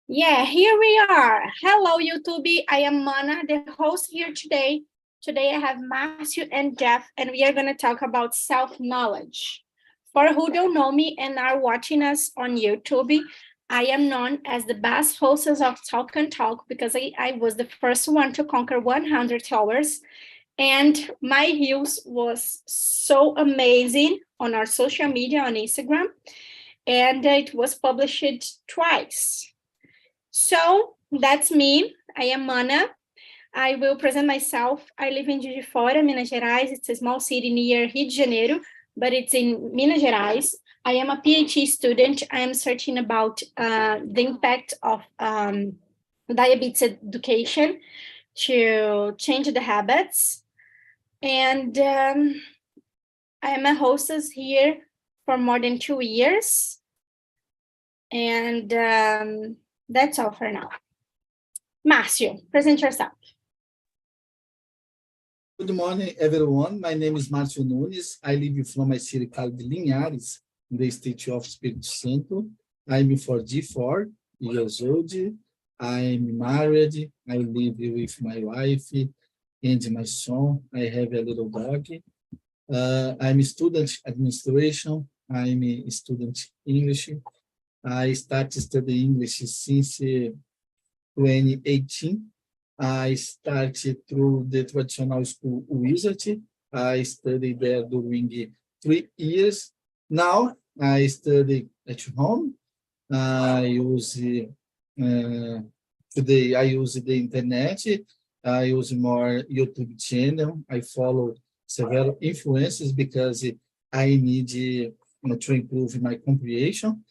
Yeah, here we are. Hello, YouTube. I am Mana, the host here today. Today I have Matthew and Jeff, and we are going to talk about self-knowledge. For who don't know me and are watching us on YouTube, I am known as the best hostess of Talk and Talk because I was the first one to conquer 100 hours. And my reels was so amazing on our social media on Instagram. And it was published twice. So that's me. I am Mana. I will present myself. I live in Juiz de Fora, Minas Gerais. It's a small city near Rio de Janeiro, but it's in Minas Gerais. I am a PhD student. I am searching about the impact of diabetes education to change the habits. And I am a hostess here for more than 2 years. And that's all for now. Márcio, present yourself. Good morning, everyone. My name is Márcio Nunes. I live from my city called Linhares, in the state of Espírito Santo. I'm 44 years old. I'm married. I live with my wife and my son. I have a little dog. I'm a student administration. I'm a student English. I started studying English since 2018. I started through the traditional school Wizard. I studied there during 3 years. Now I study at home. I use today I use the internet. I use more YouTube channel. I follow several influencers because I need to improve my comprehension.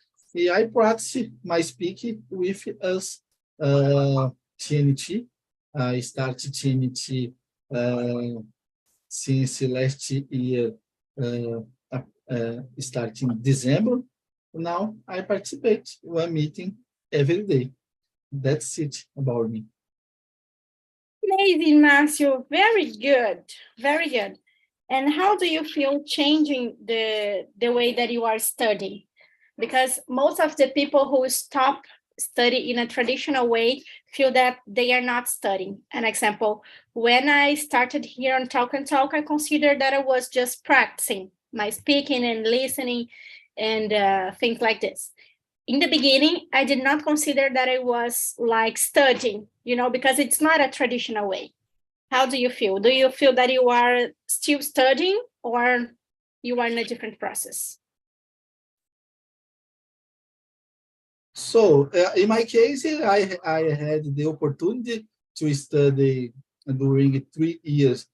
I practice my speaking with us TNT. I started TNT since last year, starting December. Now I participate one meeting every day. That's it about me. Amazing, Márcio. Very good. Very good. And how do you feel changing the way that you are studying? Because most of the people who stop study in a traditional way feel that they are not studying. An example, when I started here on Talk and Talk, I considered that I was just practicing my speaking and listening and things like this. In the beginning, I did not consider that I was like studying, because it's not a traditional way. How do you feel? Do you feel that you are still studying or you are in a different process? So in my case, I had the opportunity to study during 3 years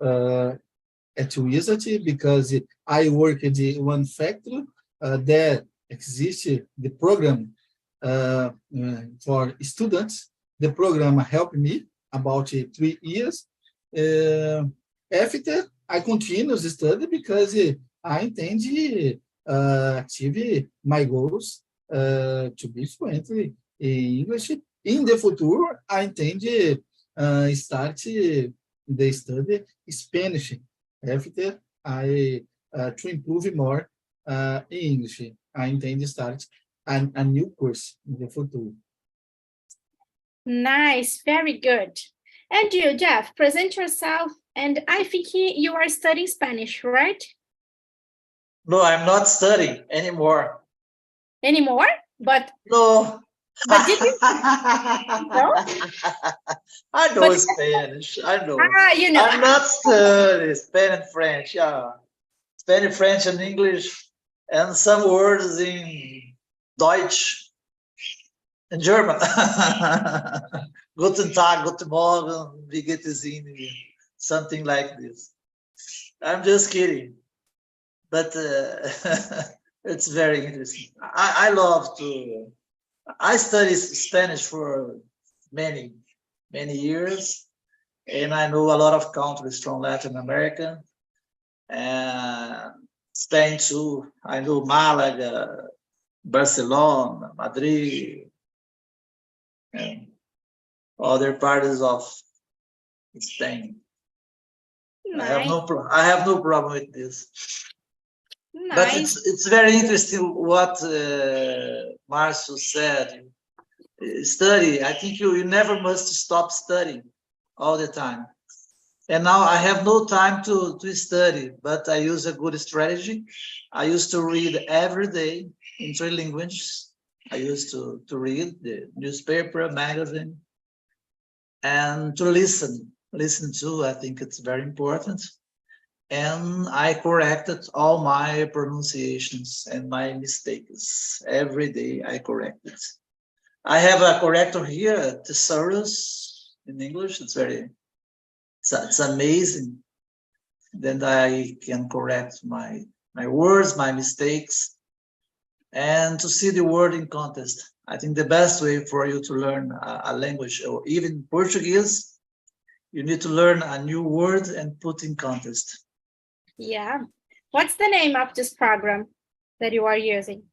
at university because I worked in one factory that exists the program for students. The program helped me about 3 years. After I continue to study because I intend to achieve my goals to be fluent in English. In the future, I intend to start the study Spanish after I to improve more in English. I intend to start a new course in the future. Nice, very good. And you, Jeff, present yourself. And I think you are studying Spanish, right? No, I'm not studying anymore. Anymore? But no. But did you? No? I know Spanish. I know. I'm not studying Spanish and French. Yeah, Spanish, French, and English, and some words in Deutsch and German. Guten Tag, guten Morgen, wie geht es Ihnen? Something like this. I'm just kidding, but it's very interesting. I love to. I studied Spanish for many years, and I know a lot of countries from Latin America and Spain too. I know Malaga, Barcelona, Madrid, and other parts of Spain. Nice. I have no problem with this. Nice. But it's very interesting what Marcio said. study. I think you never must stop studying all the time. And now I have no time to study, but I use a good strategy. I used to read every day in 3 languages. I used to read the newspaper, magazine, and to listen to. I think it's very important. And I corrected all my pronunciations and my mistakes. Every day I corrected. I have a corrector here, thesaurus in English. It's amazing. Then I can correct my words, my mistakes, and to see the word in context. I think the best way for you to learn a language, or even Portuguese, you need to learn a new word and put in context. Yeah. What's the name of this program that you are using?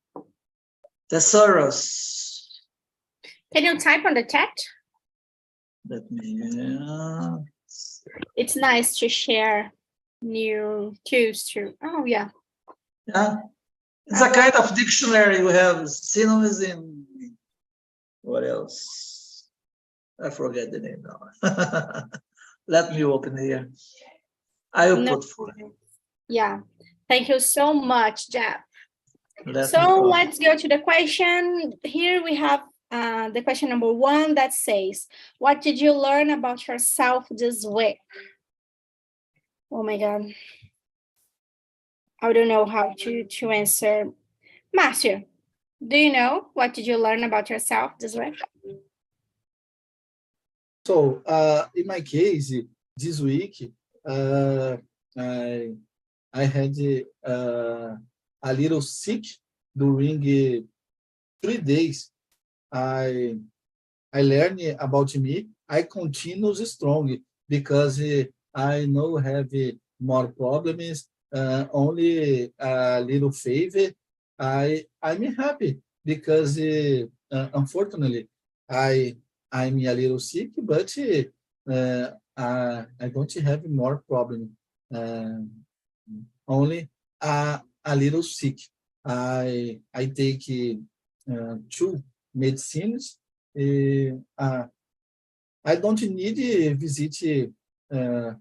Thesaurus. Can you type on the chat? Let me. It's nice to share new tools too. Oh, yeah. Yeah. It's a kind of dictionary. We have synonyms in. What else? I forget the name now. Let me open here. I will put for you. Yeah. Thank you so much, Jeff. Let's go to the question. Here we have the question number 1 that says, what did you learn about yourself this week? Oh my God. I don't know how to answer. Márcio, do you know what did you learn about yourself this week? So, in my case, this week, I had a little sick during 3 days. I learned about me. I continue strong because I now have more problems. Only a little favor. I'm happy because unfortunately I'm a little sick, but I don't have more problem. Only a little sick. I take 2 medicines. I don't need to visit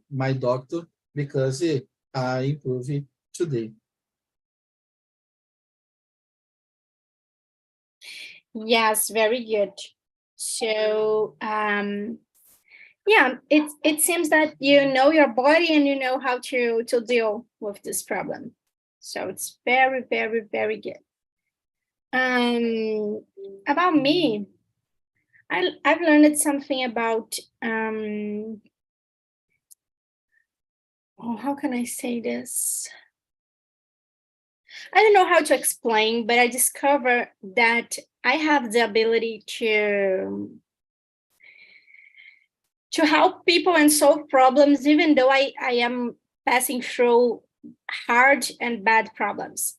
my doctor because I improve today. Yes, very good. So, yeah, it seems that you know your body and you know how to deal with this problem. So it's very, very, very good. About me, I've learned something about how can I say this? I don't know how to explain, but I discovered that I have the ability to help people and solve problems, even though I am passing through hard and bad problems.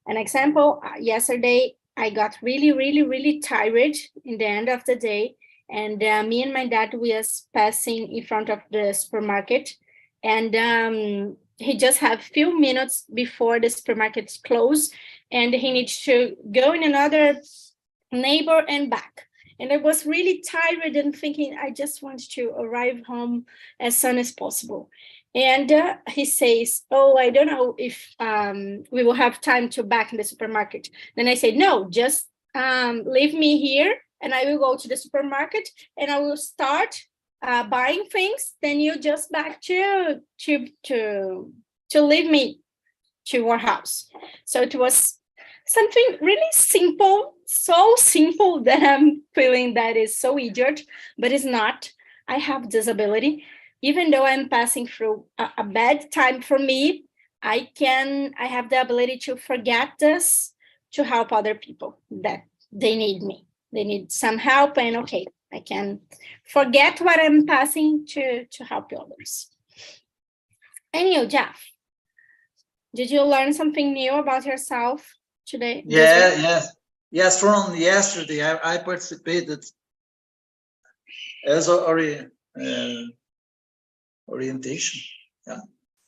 An example, yesterday, I got really, really, really tired in the end of the day. And me and my dad was passing in front of the supermarket. And he just have a few minutes before the supermarket close. And he needs to go in another neighbor and back. And I was really tired and thinking, I just want to arrive home as soon as possible. And he says, oh, I don't know if we will have time to back in the supermarket. Then I said, no, just leave me here and I will go to the supermarket and I will start buying things. Then you just back to leave me to our house. So it was something really simple, so simple that I'm feeling that is so idiot, but it's not. I have disability. Even though I'm passing through a bad time for me, I have the ability to forget this, to help other people that they need me. They need some help, and okay, I can forget what I'm passing to help others. And you, Jeff, did you learn something new about yourself today? Yes. From yesterday, I participated as orientation,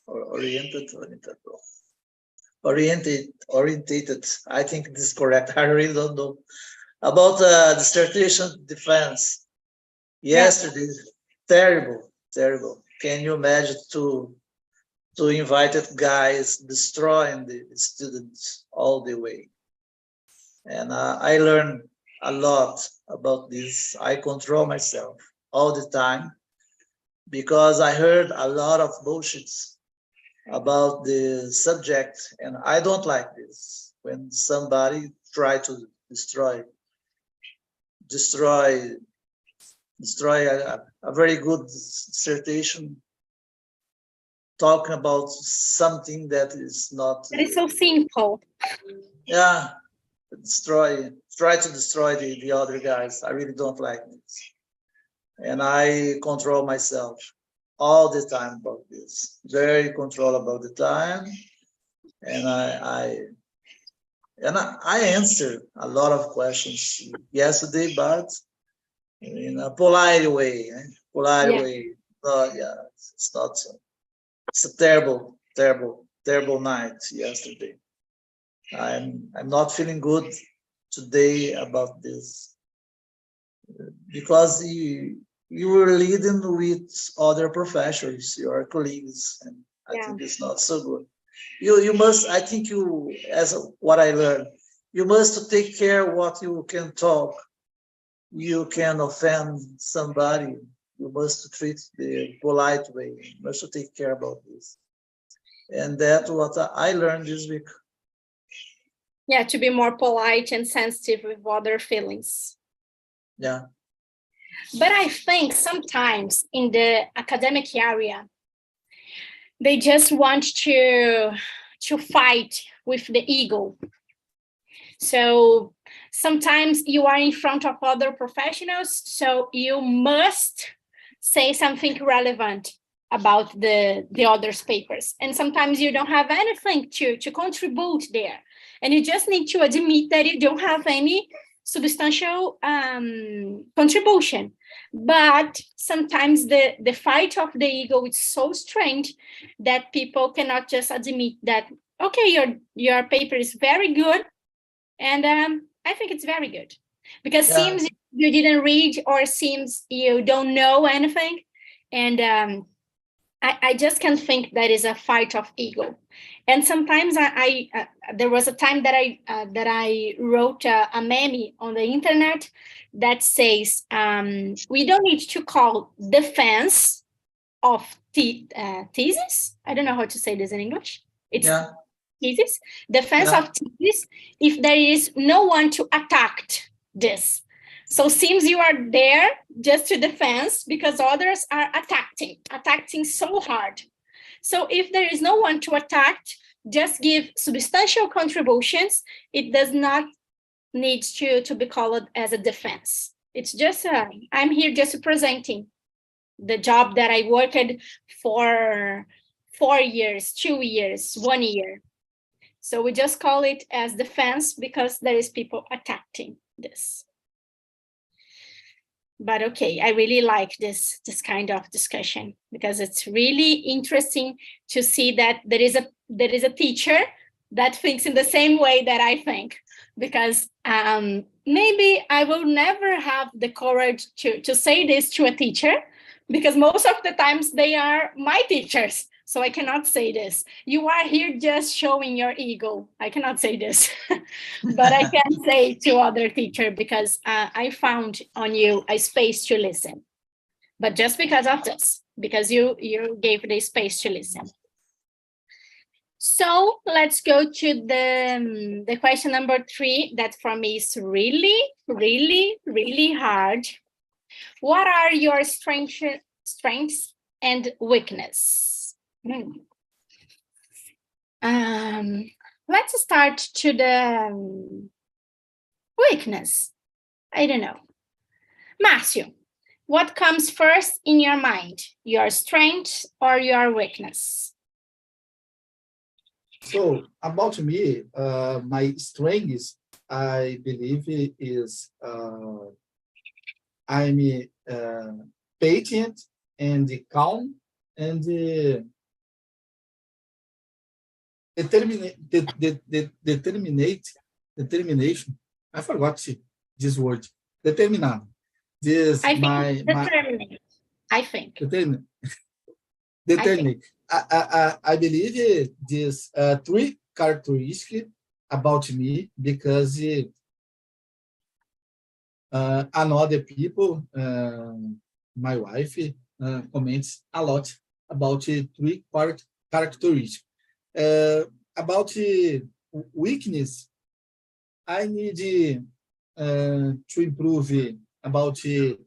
orientated. I think this is correct. I really don't know. About dissertation defense. Yesterday, terrible, terrible. Can you imagine to invited guys destroying the students all the way? And I learned a lot about this. I control myself all the time because I heard a lot of bullshits about the subject, and I don't like this. When somebody try to destroy a very good dissertation, talking about something that is not. That is so simple. Yeah, try to destroy the other guys. I really don't like this. And I control myself all the time about this. Very control about the time. And I answered a lot of questions yesterday, but in a polite way. Way. Yeah, it's not. It's a terrible, terrible, terrible night yesterday. I'm not feeling good today about this because you were leading with other professors, your colleagues, and I think it's not so good. You must, I think you, as what I learned, you must take care what you can talk. You can offend somebody. You must treat the polite way. You must take care about this. And that's what I learned this week. Yeah, to be more polite and sensitive with other feelings. Yeah. But I think sometimes in the academic area, they just want to fight with the ego. So sometimes you are in front of other professionals, so you must say something relevant about the other's papers. And sometimes you don't have anything to contribute there. And you just need to admit that you don't have any substantial contribution. But sometimes the fight of the ego is so strange that people cannot just admit that, okay, your paper is very good, and I think it's very good. Because seems you didn't read or seems you don't know anything. And I just can't think that is a fight of ego. And sometimes I there was a time that I wrote a meme on the internet that says we don't need to call defense of thesis. I don't know how to say this in English. It's thesis, defense of thesis, if there is no one to attack this. So seems you are there just to defense because others are attacking so hard. So if there is no one to attack, just give substantial contributions. It does not need to be called as a defense. It's just, I'm here just presenting the job that I worked for 4 years, 2 years, 1 year. So we just call it as defense because there is people attacking this. But okay, I really like this kind of discussion because it's really interesting to see that there is a teacher that thinks in the same way that I think, because maybe I will never have the courage to say this to a teacher, because most of the times they are my teachers. So I cannot say this. You are here just showing your ego. I cannot say this, but I can say to other teacher because I found on you a space to listen. But just because of this, because you gave the space to listen. So let's go to the question number 3, that for me is really, really, really hard. What are your strengths and weakness? Let's start to the weakness. I don't know. Márcio, what comes first in your mind? Your strength or your weakness? So about me, my strength, I believe, is I'm patient and calm and determination. I forgot this word. Determinado. This I think my determinate. I think. determinate. Determinate. I believe these three characteristics about me because another people, my wife, comments a lot about three characteristics. About weakness, I need to improve about to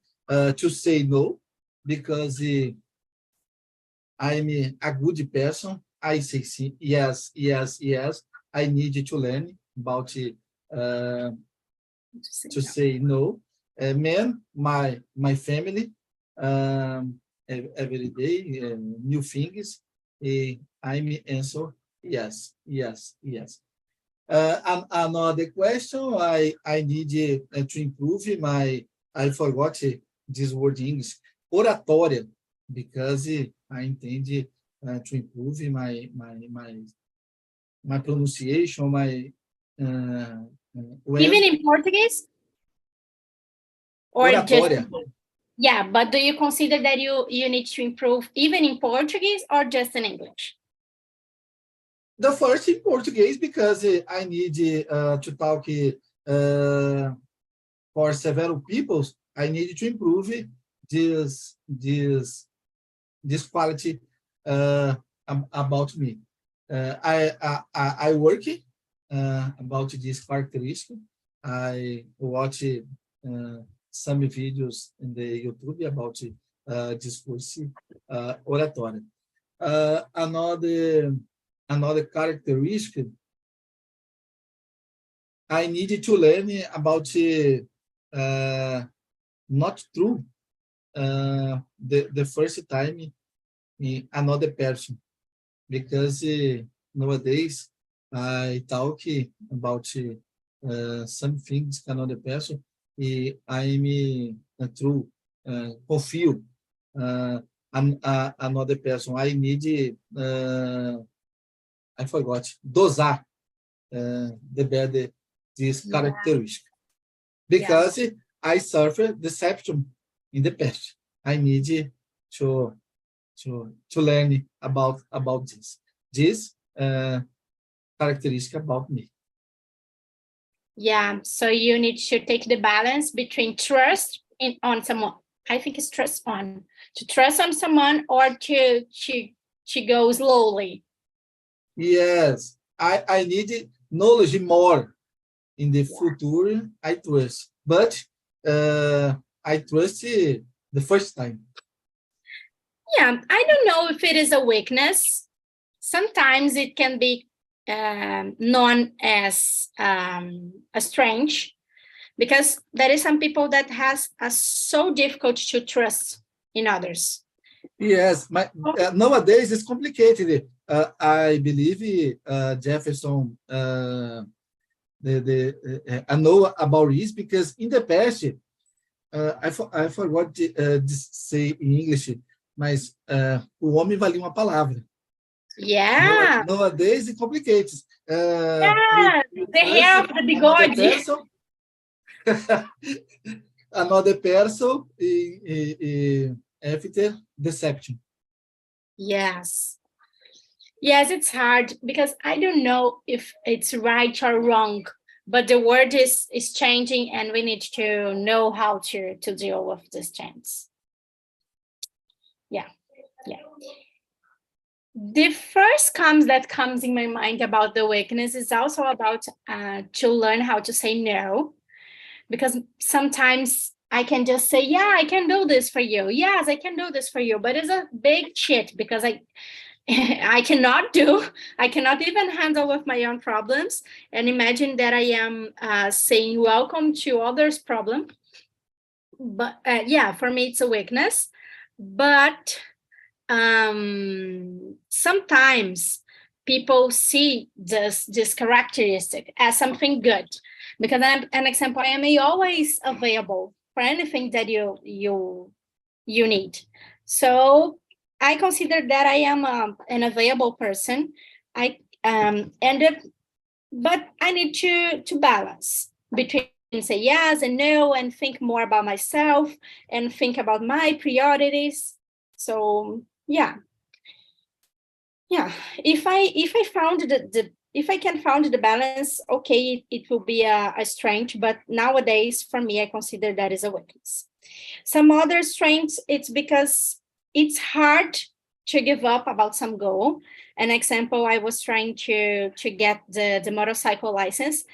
say no, because I'm a good person. I say yes, yes, yes. I need to learn about to say no. Man, my family, every day, new things. I'm answer yes, yes, yes. Another question, I need to improve my, I forgot this word in English, oratória, because I intend to improve my pronunciation, my Even in Portuguese? Or just, oratória. yeah, but do you consider that you need to improve even in Portuguese or just in English? The first in Portuguese, because I need to talk for several people. I need to improve this quality about me. I work about this characteristic. I watch some videos in the YouTube about discourse oratória. Another characteristic, I need to learn about not true the first time in another person, because nowadays I talk about some things to another person, I'm true, confio another person. I need I forgot, dosar the better this characteristic, because I suffer deception in the past. I need to learn about this characteristic about me. Yeah, so you need to take the balance between trust on someone. I think it's trust on, to trust on someone, or to go slowly. Yes, I need knowledge more in the future. I trust, but I trust the first time. Yeah, I don't know if it is a weakness. Sometimes it can be known as a strength, because there is some people that are so difficult to trust in others. Yes, nowadays it's complicated. I believe Jefferson. I know about this because in the past, I forgot to say in English, mas o homem valia uma palavra. Yeah. Nowadays it's complicated. The hair of the bigode. Another person after deception. Yes, it's hard because I don't know if it's right or wrong, but the word is changing, and we need to know how to deal with this change. Yeah. The first that comes in my mind about the weakness is also about to learn how to say no, because sometimes I can just say, yeah, I can do this for you. Yes, I can do this for you. But it's a big shit, because I cannot even handle with my own problems. And imagine that I am saying welcome to others' problem. But for me, it's a weakness. But sometimes people see this characteristic as something good, because an example, I am always available for anything that you need. So I consider that I am an available person. But I need to balance between and say yes and no and think more about myself and think about my priorities. So yeah, if I found if I can find the balance, okay, it will be a strength, but nowadays for me I consider that is a weakness. Some other strengths, it's because it's hard to give up about some goal. An example, I was trying to get the motorcycle license,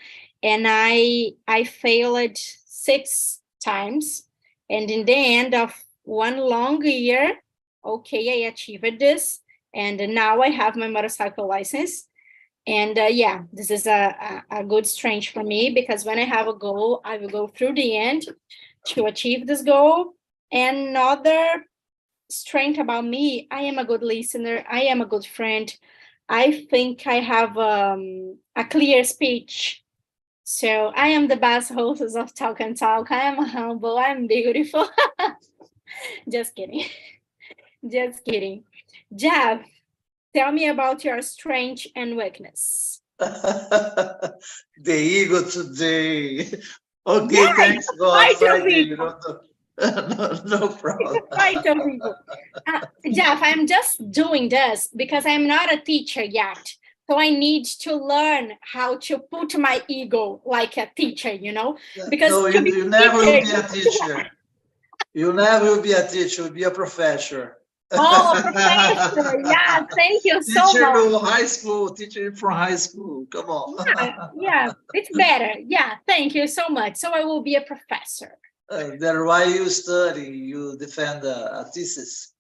and I failed 6 times, and in the end of one long year, okay, I achieved this, and now I have my motorcycle license. And yeah, this is a good strength for me, because when I have a goal, I will go through the end to achieve this goal. And another strength about me, I am a good listener, I am a good friend. I think I have a clear speech. So I am the best hostess of Talk and Talk. I am humble, I'm beautiful. Just kidding. Just kidding. Jeff, tell me about your strength and weakness. The ego today. Okay, Yeah, thanks God, fight your Friday. You people. don't know. No problem. Fight your people. Jeff, I'm just doing this because I'm not a teacher yet. So I need to learn how to put my ego like a teacher, Because No, to be you never will be a teacher, teacher. You never will be a teacher. You'll be a professor. oh, professor, yeah, thank you so Teacher much. from high school. Teacher from high school. Come on. Yeah, it's better. Yeah, thank you so much. So I will be a professor. That's why you study. You defend a thesis.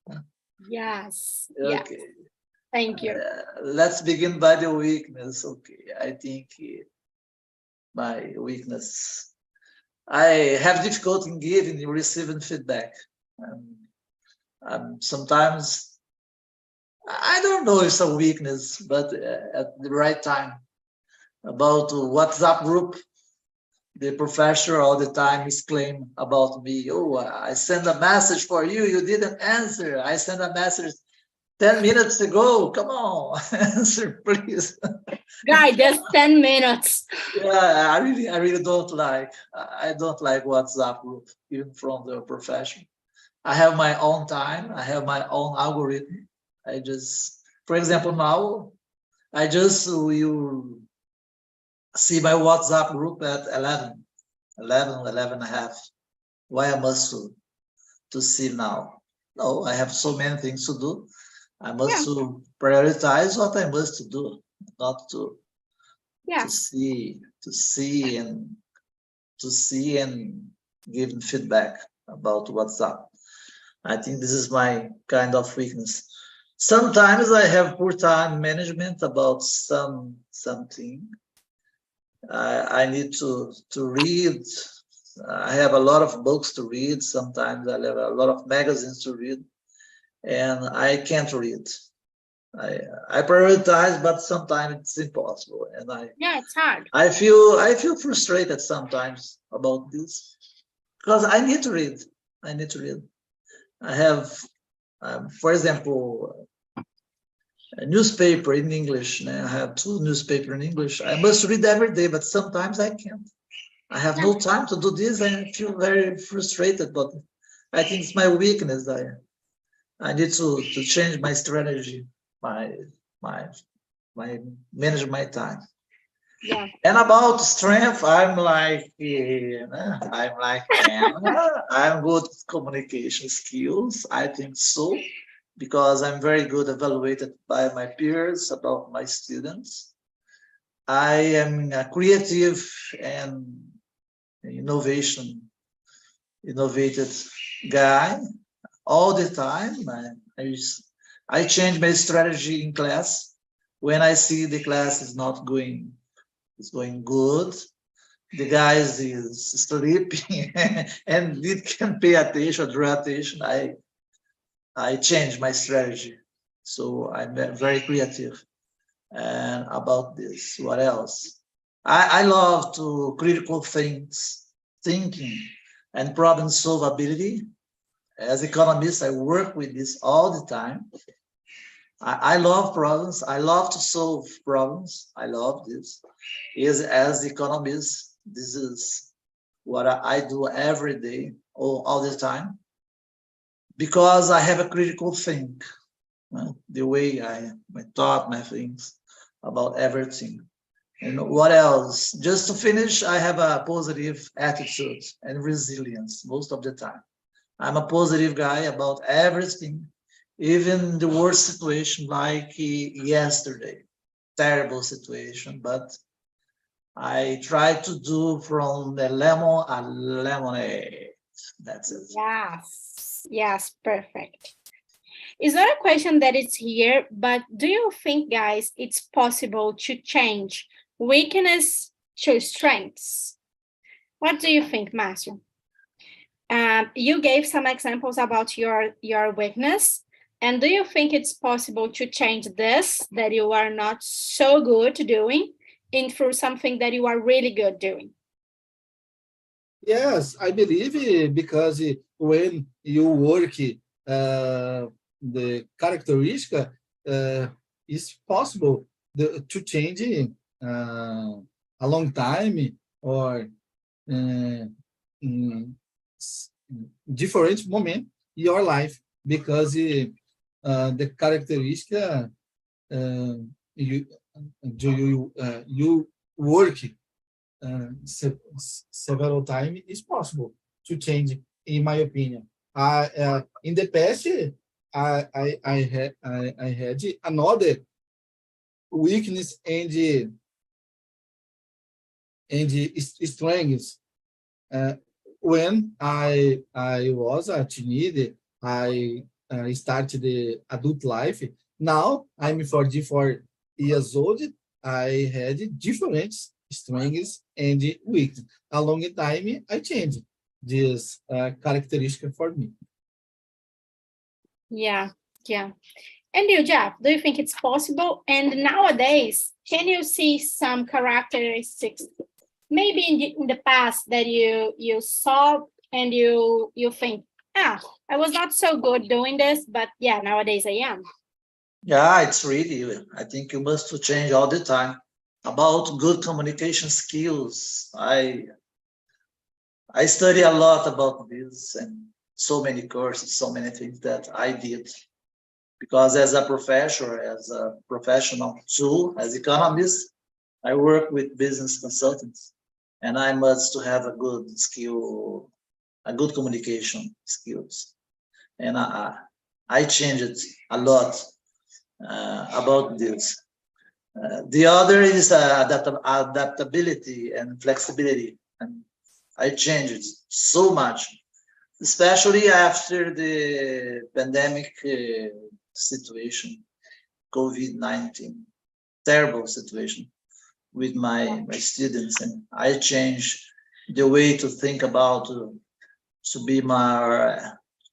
Yes. Okay. Yes. Thank you. Let's begin by the weakness. Okay, I think my weakness. I have difficulty in giving and receiving feedback. Sometimes I don't know if it's a weakness, but at the right time. About WhatsApp group, the professor all the time is claim about me. Oh, I sent a message for you. You didn't answer. I sent a message 10 minutes ago. Come on, answer, please. Guy, just 10 minutes. Yeah, I really don't like. I don't like WhatsApp group, even from the profession. I have my own time. I have my own algorithm. I just, for example, now I just will see my WhatsApp group at 11 and a half. Why I must to see now? No, I have so many things to do. I must to prioritize what I must do, not to see and give feedback about WhatsApp. I think this is my kind of weakness. Sometimes I have poor time management about something. I need to read. I have a lot of books to read. Sometimes I have a lot of magazines to read, and I can't read. I prioritize, but sometimes it's impossible, and it's hard. I feel frustrated sometimes about this because I need to read. I have, for example, a newspaper in English. I have 2 newspapers in English. I must read every day, but sometimes I can't. I have no time to do this. I feel very frustrated, but I think it's my weakness. I need to change my strategy, my manage my time. Yeah. And about strength, I'm good at communication skills. I think so, because I'm very good evaluated by my peers about my students. I am a creative and innovative guy all the time. I change my strategy in class when I see the class is not going. It's going good. The guys is sleeping and it can pay attention, draw attention. I change my strategy. So I'm very creative. And about this, what else? I love to critical thinking and problem solvability. As economist, I work with this all the time. I love problems. I love to solve problems. I love this. As economists, this is what I do every day, all the time, because I have a critical think, the way I thought my things about everything. And what else? Just to finish, I have a positive attitude and resilience most of the time. I'm a positive guy about everything, even the worst situation like yesterday, terrible situation, but I try to do from the lemon a lemonade. That's it. Yes, yes, perfect. It's not a question that it's here, but do you think, guys, it's possible to change weakness to strengths? What do you think, Márcio? You gave some examples about your weakness. And do you think it's possible to change this that you are not so good doing into something that you are really good doing? Yes, I believe because when you work the characteristic, it's possible to change a long time or different moment in your life, because the characteristic you work several times is possible to change, in my opinion. In the past, I had another weakness and strengths. When I was a teenager, I started the adult life. Now I'm 44 years old. I had different strengths and weakness. Along the time, I changed this characteristic for me. Yeah. And you, Jeff, do you think it's possible? And nowadays, can you see some characteristics maybe in the past that you saw and you think, I was not so good doing this, but yeah, nowadays I am? Yeah, it's really, I think you must change all the time. About good communication skills, I study a lot about this, and so many courses, so many things that I did. Because as a professor, as a professional too, as economist, I work with business consultants, and I must to have a good skill, a good communication skills. And I changed a lot about this. The other is adaptability and flexibility, and I changed so much, especially after the pandemic situation, COVID-19, terrible situation with my students, and I changed the way to think about to be more,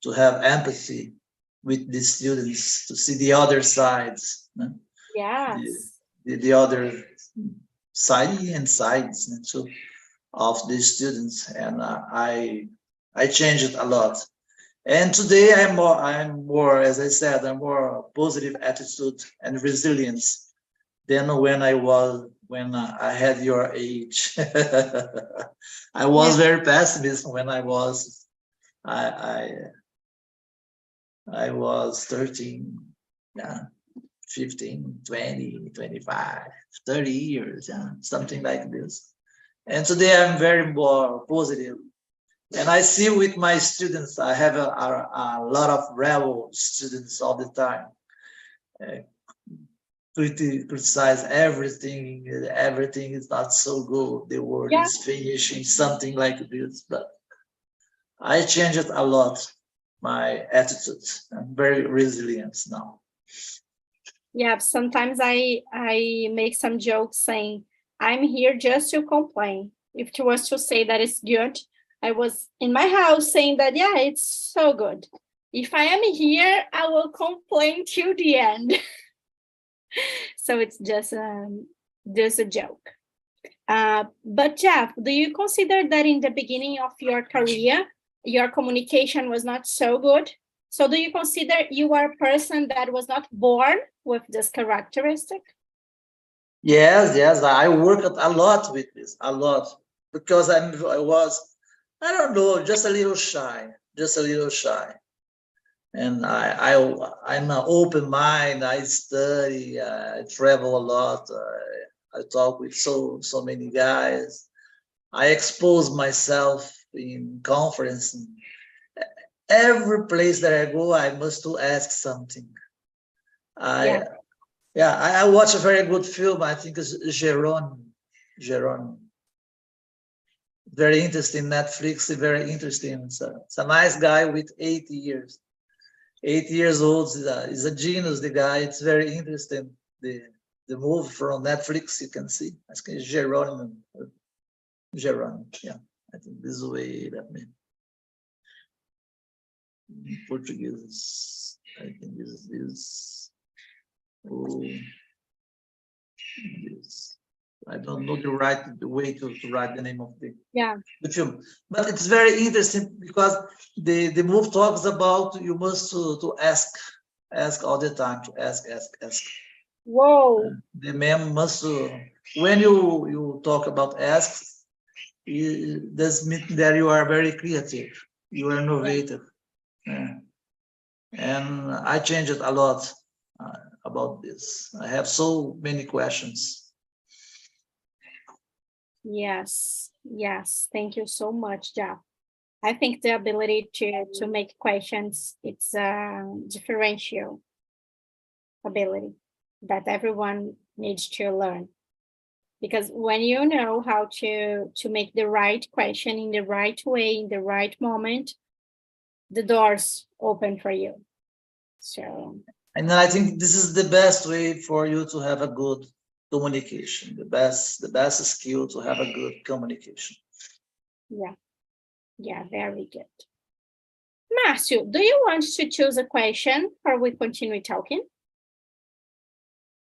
to have empathy with the students, to see the other sides. Yes. The other side and sides so of the students, and I changed a lot. And today I'm more, as I said, I'm more positive attitude and resilience than when I had your age. I was very pessimist when I was 13, 15, 20, 25, 30 years, something like this. And today I'm very more positive. And I see with my students, I have a lot of rebel students all the time. Criticize everything. Everything is not so good. The world is finishing, something like this. But I changed a lot my attitude. I'm very resilient now. Yeah, sometimes I make some jokes saying, I'm here just to complain. If it was to say that it's good, I was in my house saying that, yeah, it's so good. If I am here, I will complain till the end. So it's just a joke. But Jeff, do you consider that in the beginning of your career, your communication was not so good? So do you consider you are a person that was not born with this characteristic? Yes, I worked a lot with this, a lot, because I was I don't know, just a little shy, And I'm an open mind. I study. I travel a lot. I talk with so many guys. I expose myself in conference. Every place that I go, I must to ask something. I watch a very good film. I think it's Geron. Very interesting. Netflix, very interesting. It's a nice guy with 80 years. 8 years old. He's a genius, the guy. It's very interesting. The movie from Netflix, you can see. I think it's Geron. Yeah. I think this way that means. Portuguese, I think this. Oh, this. I don't know the way to write the name of the film, but it's very interesting because the movie talks about you must to ask all the time, to ask. Whoa. The man must when you talk about asks, this means that you are very creative, you are innovative. And I changed a lot about this. I have so many questions. Yes. Thank you so much, Jeff. I think the ability to make questions, it's a differential ability that everyone needs to learn. Because when you know how to make the right question in the right way, in the right moment, the doors open for you. So. And I think this is the best way for you to have a good communication, the best skill to have a good communication. Yeah, very good. Márcio, do you want to choose a question or we continue talking?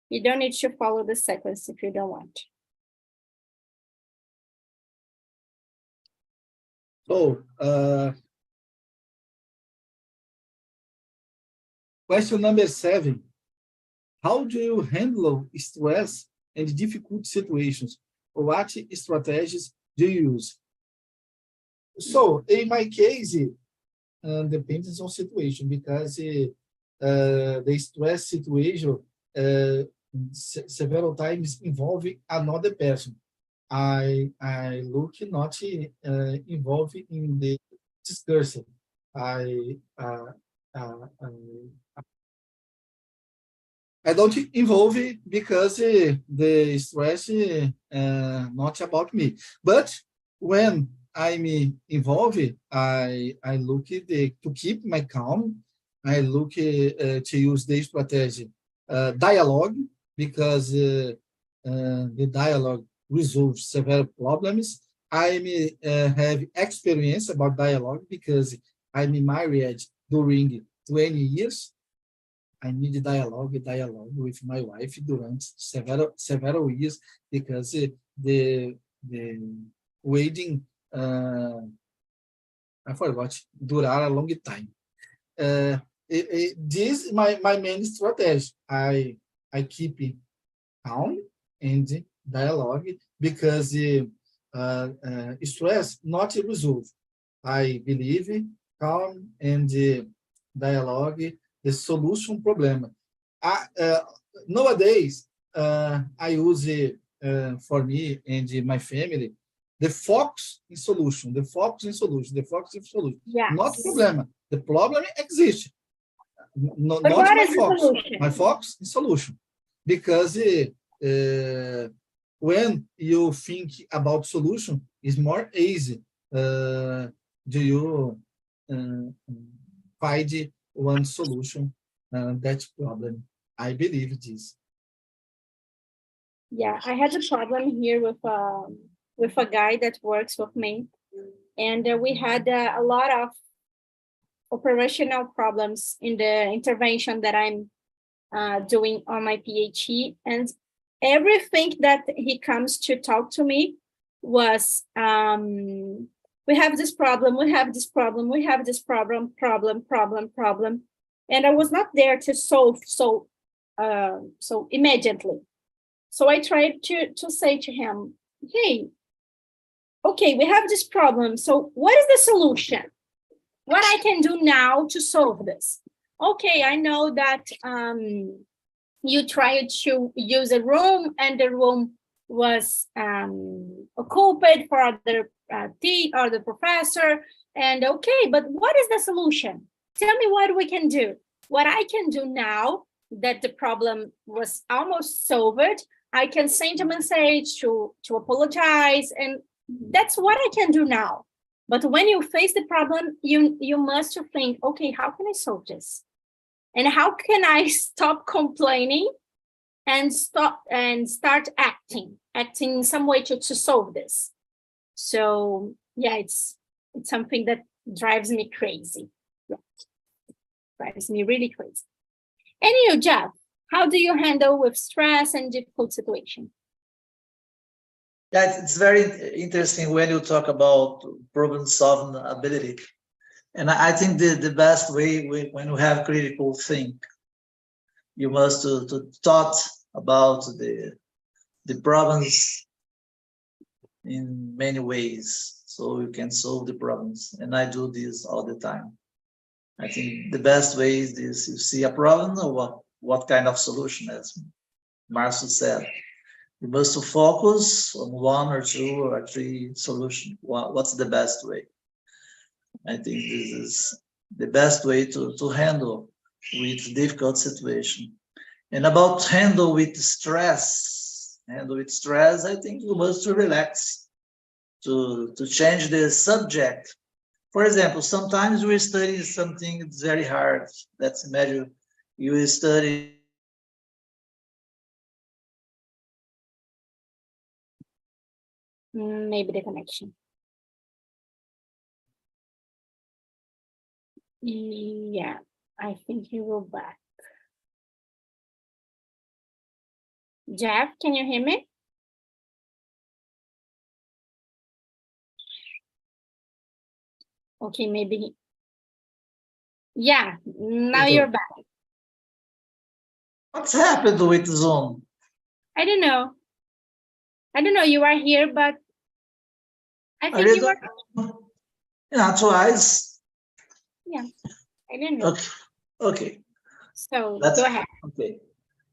You don't need to follow the sequence if you don't want. So, question number 7. How do you handle stress and difficult situations? What strategies do you use? So, in my case, depends on situation, because the stress situation several times involve another person. I look not involved in the discussion. I don't involve it because the stress not about me. But when I'm involved, I look to keep my calm. I look to use the strategy dialogue, because the dialogue resolves several problems. I have experience about dialogue because I'm married during 20 years. I need dialogue with my wife during several years, because the waiting, I forgot, durar a long time. This is my main strategy. I keep it calm and dialogue, because stress not resolved. I believe calm and dialogue the solution problem. Nowadays, I use for me and my family the focus in solution. Yes. Not problem. The problem exists. Not what my is the focus. solution? My focus in solution, because when you think about solution, it's more easy. Do you find one solution that problem? I believe this. Yeah, I had a problem here with a guy that works with me, and we had a lot of operational problems in the intervention that I'm doing on my PhD, and everything that he comes to talk to me was we have this problem, and I was not there to solve so immediately. So I tried to say to him, hey, okay, we have this problem. So what is the solution? What I can do now to solve this? Okay, I know that you tried to use a room and the room was occupied for other or the professor. And okay, but what is the solution? Tell me what we can do. What I can do now that the problem was almost solved, I can send a message to apologize, and that's what I can do now. But when you face the problem, you must think, okay, how can I solve this? And how can I stop complaining and start acting in some way to solve this? So yeah, it's something that drives me crazy. Yeah. Drives me really crazy. And you, Jeff, how do you handle with stress and difficult situation? Yeah, it's very interesting when you talk about problem-solving ability. And I think the best way when you have critical think, you must to thought about the problems in many ways, so you can solve the problems. And I do this all the time. I think the best way is this: you see a problem, or what kind of solution, as Marcel said. You must focus on one or two or three solutions. What's the best way? I think this is the best way to handle with difficult situation. And about handle with stress, I think you must relax, to change the subject. For example, sometimes we study something that's very hard. Let's imagine you study Maybe the connection. Yeah, I think you will back. Jeff, can you hear me? Okay, maybe. Yeah, now you're back. What's happened with Zoom? I don't know. You are here, but I think you were. Yeah, twice. Yeah, I don't know. Okay. So go ahead. Okay.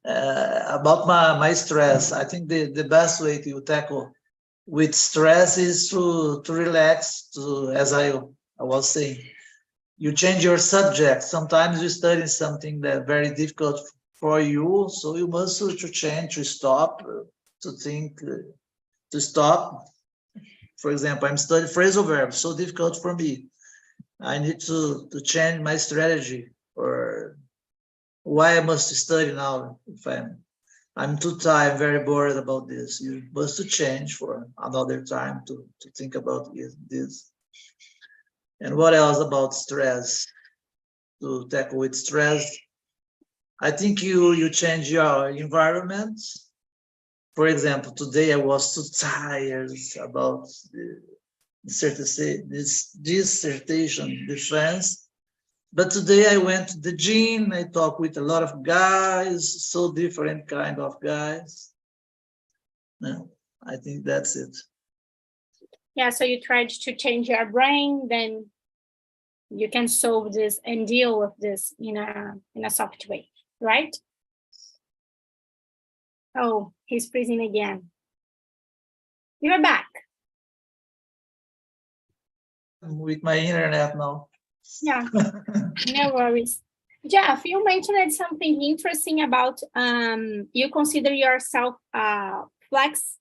About my stress, I think the best way to tackle with stress is to relax. As I was saying, you change your subject. Sometimes you study something that's very difficult for you, so you must to change, to stop, to think, to stop. For example, I'm studying phrasal verbs, so difficult for me. I need to change my strategy, or why I must study now if I'm too tired, very bored about this. You must change for another time to think about this. And what else about stress? To tackle with stress, I think you change your environment. For example, today I was too tired about this dissertation defense. But today I went to the gym, I talked with a lot of guys, so different kind of guys. Yeah, I think that's it. Yeah, so you tried to change your brain, then you can solve this and deal with this in a soft way, right? Oh, he's freezing again. You're back. With my internet now. Yeah, no worries. Jeff, you mentioned something interesting about you consider yourself flexible.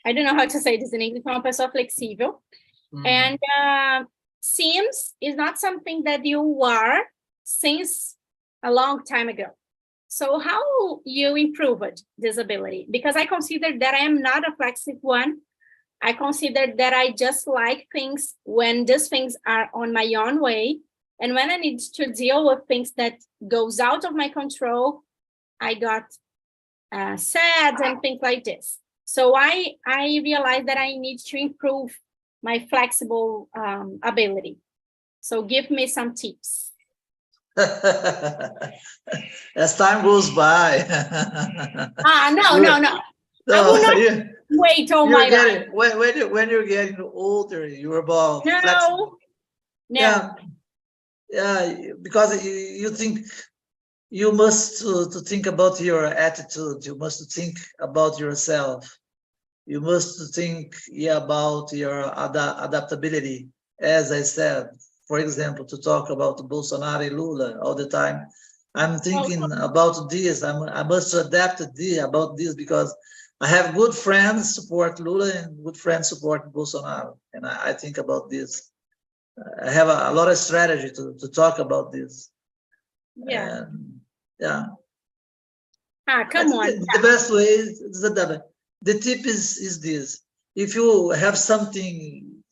I don't know how to say this in English. Uma pessoa flexível. And seems is not something that you are since a long time ago. So how you improved this ability? Because I consider that I am not a flexible one. I consider that I just like things when these things are on my own way. And when I need to deal with things that goes out of my control, I got sad and things like this. So I realized that I need to improve my flexible ability. So give me some tips. As time goes by. No. I will not you, wait all my life. when you're getting older, you're about No, flexible. no. Yeah, because you think you must to think about your attitude. You must think about yourself. You must think about your adaptability. As I said, for example, to talk about Bolsonaro and Lula all the time, I'm thinking about this. I must adapt to this about this because I have good friends support Lula and good friends support Bolsonaro, and I think about this. I have a lot of strategy to talk about this. Yeah. And yeah, I Come think on. the best way is the tip is this. If you have something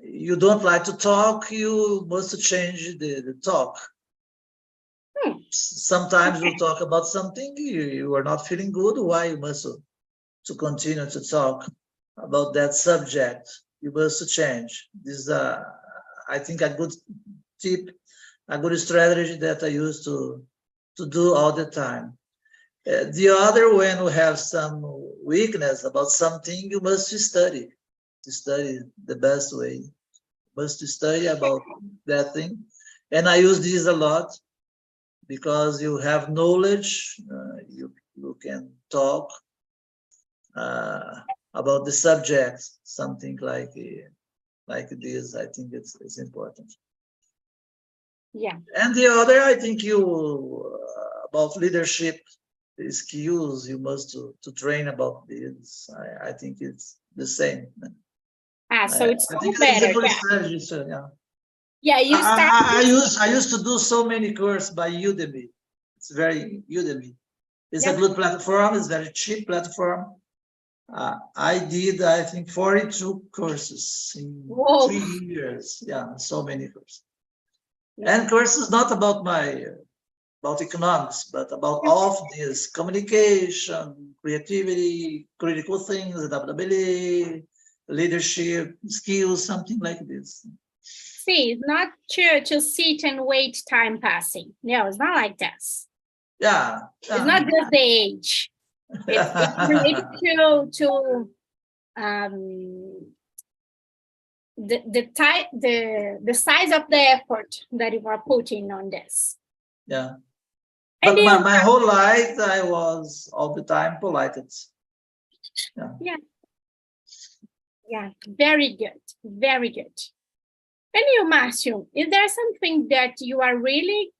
you don't like to talk, you must change the talk. Sometimes you talk about something you are not feeling good. Why you must to continue to talk about that subject? You must change. This is I think a good tip, a good strategy that I used to do all the time. The other, when we have some weakness about something, you must study. To study the best way. You must study about that thing. And I use this a lot because you have knowledge, you can talk about the subject, something like this. I think it's important. Yeah. And the other, I think you about leadership skills, you must to train about this. I think it's the same. So it's I all think it's better. a good Yeah. strategy. So yeah. Yeah, you start. I used to do so many courses by Udemy. It's very Udemy. It's a Yeah. good platform. It's very cheap platform. I did, I think, 42 courses in Whoa. 3 years. Yeah, so many courses. Yeah. And courses not about about economics, but about all of this: communication, creativity, critical things, adaptability, leadership skills, something like this. See, it's not to sit and wait time passing. No, it's not like this. Yeah. It's not just the age. It's related to the size of the effort that you are putting on this. Yeah. And But my whole life, I was all the time polite. Yeah. Yeah, very good. Very good. And you, Márcio, is there something that you are really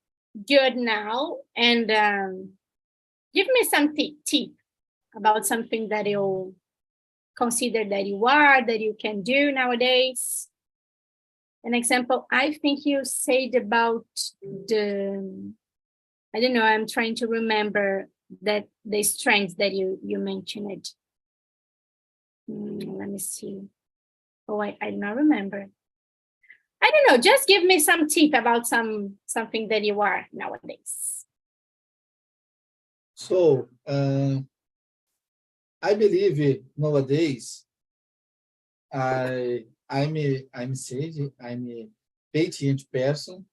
good now? And give me some tip about something that you consider that you are, that you can do nowadays. An example, I think you said about I don't know, I'm trying to remember that the strengths that you mentioned. Let me see. Oh, I don't remember. I don't know, just give me some tip about something that you are nowadays. So, I believe nowadays, I'm sage, I'm a patient person.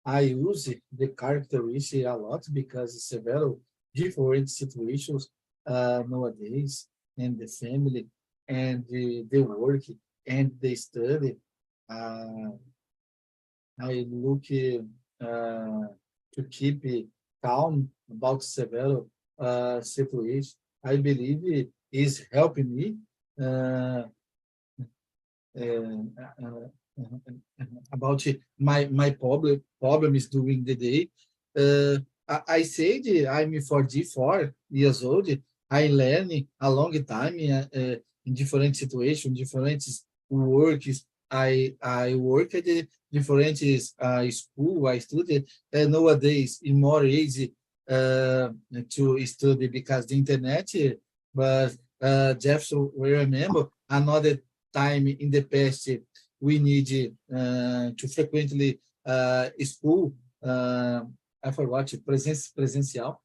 I use the characteristic a lot because it's a very different situations nowadays, and the family and the work and the study. I look to keep calm about several situations. I believe it is helping me about my problems during the day. I said I'm 44 years old. I learn a long time in different situations, different works. I work at the different school. I studied nowadays it's more easy to study because the internet. But Jefferson, we remember another time in the past we need to frequently school. I forgot presencial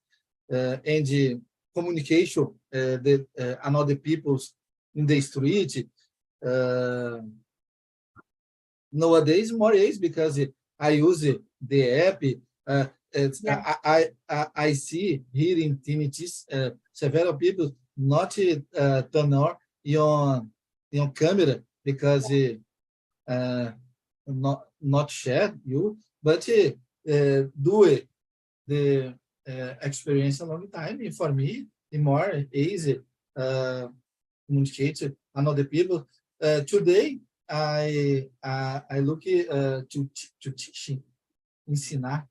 and communication. The another people's in the street. Nowadays more is because I use the app. I see here in Tinitis several people not turn on your camera because not share you, but do it the experience a long time. And for me, it's more easy communicate another people. Today, I look to teaching, ensinar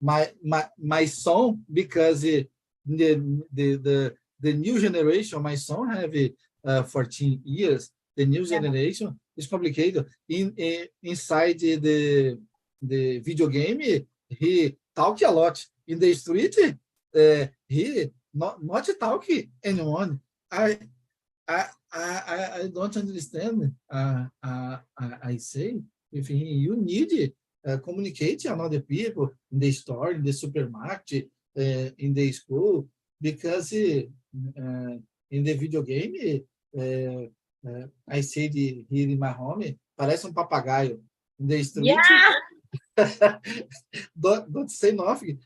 my son, because the new generation, my son have 14 years. The new generation is complicated. Inside the video game, he talk a lot. In the street, he not talk anyone. I don't understand. I say, if you need communicate another people in the store, in the supermarket, in the school, because in the video game, I said here in my home, parece papagaio. In the street, don't say nothing.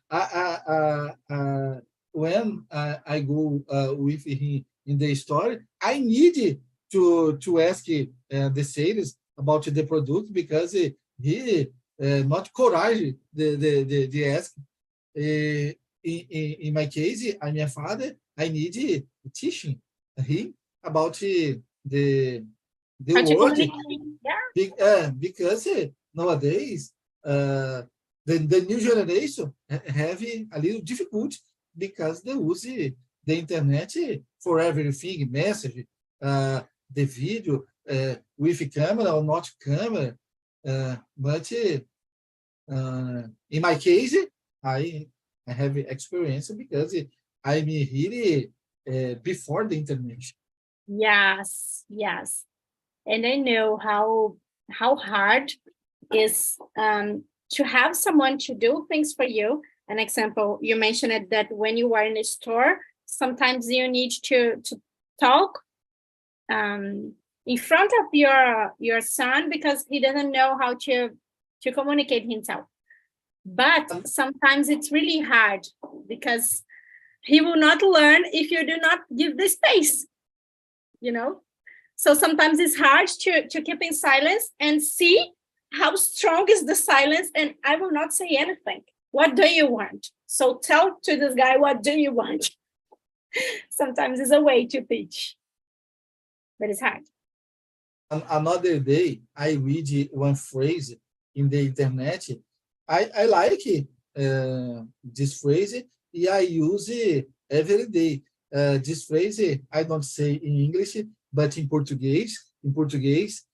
When I go with him in the store, I need to ask the sales about the product, because he not courage the ask. In my case, I'm a father. I need teaching him about the word, because nowadays the new generation have a little difficulty, because they use the internet for everything, message, the video, with camera or not camera. But in my case, I have experience because I'm here before the internet. Yes. And I know how hard is to have someone to do things for you. An example, you mentioned it, that when you are in a store, sometimes you need to talk in front of your son, because he doesn't know how to communicate himself. But sometimes it's really hard, because he will not learn if you do not give the space, So sometimes it's hard to keep in silence and see how strong is the silence, and I will not say anything. What do you want? So tell to this guy, what do you want? Sometimes it's a way to teach, but it's hard. Another day, I read one phrase in the internet. I like this phrase, and I use it every day. This phrase, I don't say in English, but in Português. Em português,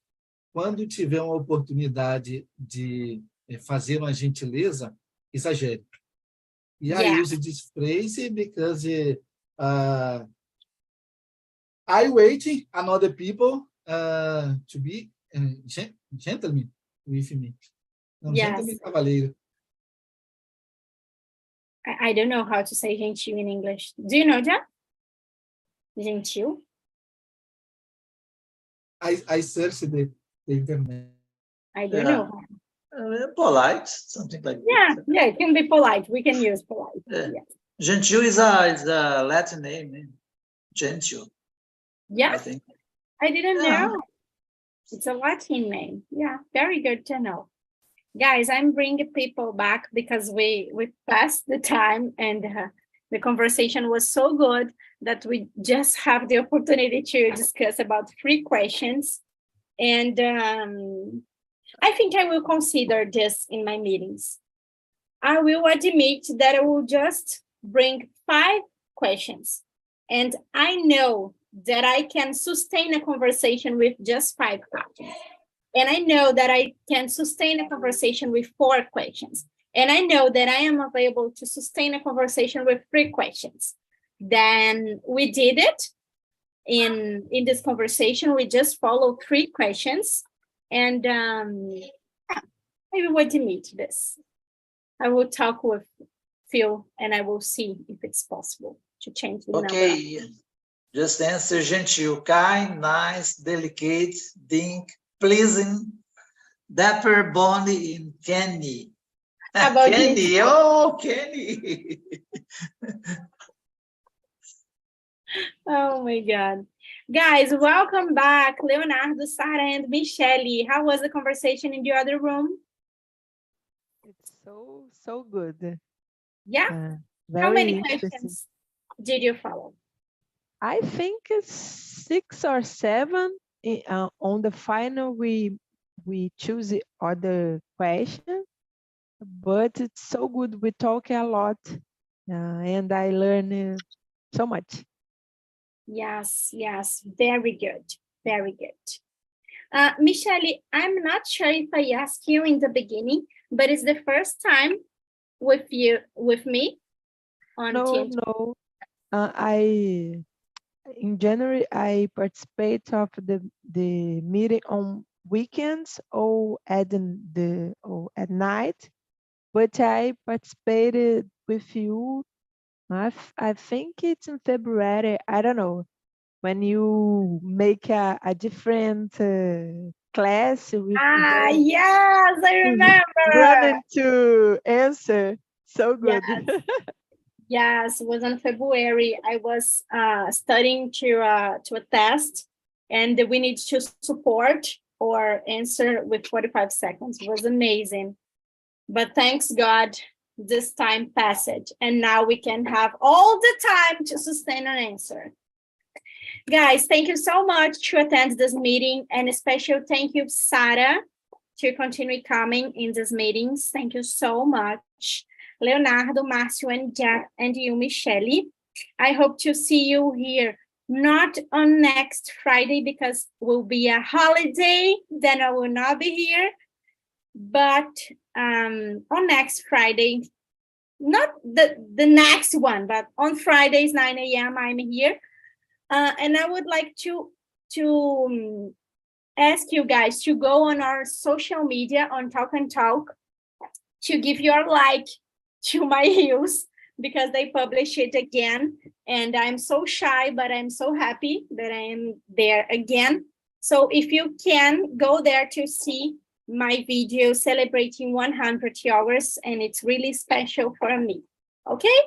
quando tiver uma oportunidade de fazer uma gentileza, exagere. I use this phrase because I wait another people to be gentleman with me. Gentleman cavaleiro. I don't know how to say gentil in English. Do you know that? Gentil? I searched the internet. I don't know. Polite, something like that. Yeah, it can be polite. We can use polite. Yeah. Gentil is a Latin name. Gentil. Yeah, I think. I didn't know. It's a Latin name. Yeah, very good to know. Guys, I'm bringing people back because we passed the time, and the conversation was so good that we just have the opportunity to discuss about 3 questions. And I think I will consider this in my meetings. I will admit that I will just bring 5 questions. And I know that I can sustain a conversation with just 5 questions. And I know that I can sustain a conversation with 4 questions. And I know that I am available to sustain a conversation with 3 questions. Then we did it in this conversation. We just followed 3 questions. And I will admit this. I will talk with Phil and I will see if it's possible to change the number. Okay, just answer gentil, kind, nice, delicate, dink, pleasing, dapper, bonny, and canny. How about Kenny? Oh, Kenny. Oh my God. Guys, welcome back. Leonardo, Sarah, and Michelle. How was the conversation in the other room? It's so good. Yeah? How Very many interesting. questions did you follow? I think it's 6 or 7. On the final, we choose the other question, but it's so good. We talk a lot, and I learn so much. Yes, yes, very good, very good. Michelle, I'm not sure if I asked you in the beginning, but it's the first time with me on TNT. No. In January, I participate of the meeting on weekends or at night, but I participated with you. I think it's in February. I don't know, when you make a different class with Yes, I remember. running to answer. So good. Yes. Yes, it was in February. I was studying to a test, and we need to support or answer with 45 seconds. It was amazing. But thanks God, this time passed, and now we can have all the time to sustain an answer. Guys, thank you so much to attend this meeting, and a special thank you, Sarah, to continue coming in these meetings. Thank you so much. Leonardo, Marcio, and Jeff, and you, Michelle. I hope to see you here, not on next Friday because it will be a holiday, then I will not be here, but on next Friday, not the next one, but on Fridays, 9 a.m., I'm here. And I would like to ask you guys to go on our social media on TalkNTalk to give your like to my reels because they publish it again. And I'm so shy, but I'm so happy that I am there again. So if you can go there to see my video celebrating 100 hours, and it's really special for me. Okay?